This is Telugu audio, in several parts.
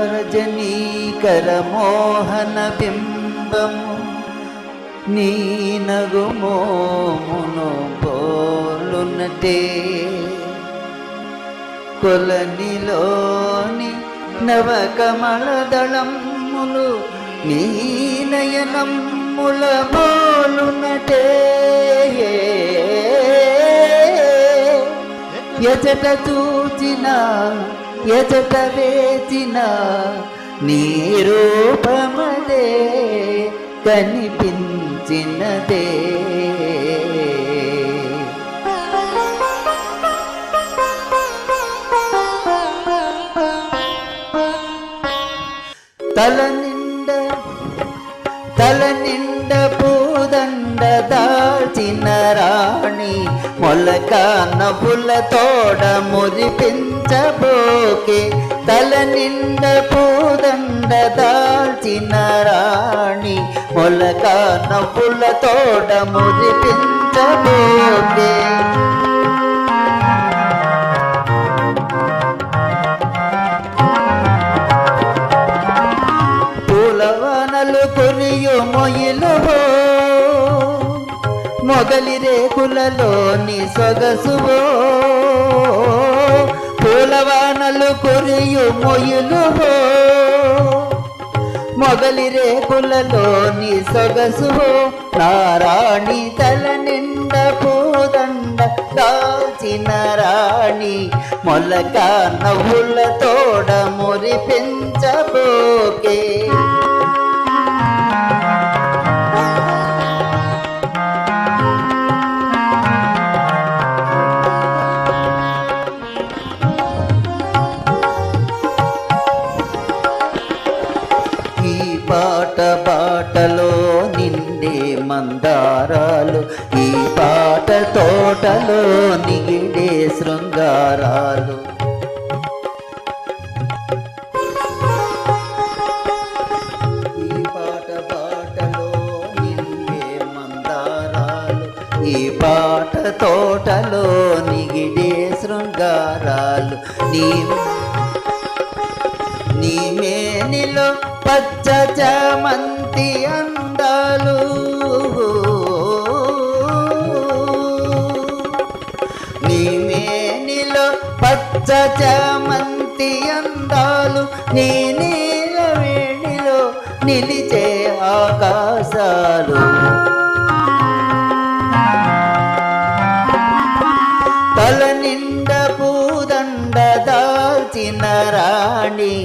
రజనీకర మోహన బింబము నీ నగుమోమును పోలునటే కొలనిలోని నవకమలదళములు నీ నయనముల పోలునటే ఎచట చూచిన ఎచట వేచిన నీ రూపమదే కనిపించినదే తల నిండ పూదండ దాల్చిన రాణి మొలక నవ్వుల తోడ మురిపించబోకే తల నిండ పూదండ దాల్చిన రాణి మొలక నవ్వుల తోడ మురిపించబోకే కురియు మొయిలువో మొగలి రేకులలోని సొగసువో పూలవానలు కురియు మొయిలువో మొగలి రేకులలోని సొగసువో నారాణి తల నిండ పూదండ దాల్చిన రాణి మొలక నవ్వుల తోడ మురిపించబోకే బాటలో నిండే మందారాలు ఈ పాట తోటలో నిగిడే శృంగారాలు ఈ బాటలో నిండే మందారాలు ఈ పాట తోటలో నిగిడే శృంగారాలు నీ మేనిలో పచ్చ చామంతి అందాలు నీ మేనిలో పచ్చ చామంతి అందాలు నీ నీల వేణిలో నిలిచే ఆకాశాలు తల నిండ పూదండ దాల్చిన రాణి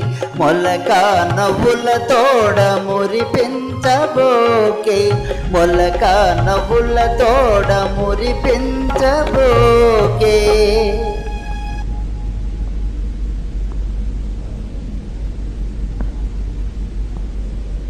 మొలక నవ్వుల తోడ మురిపించబోకే మొలక నవ్వుల తోడ మురిపించబోకే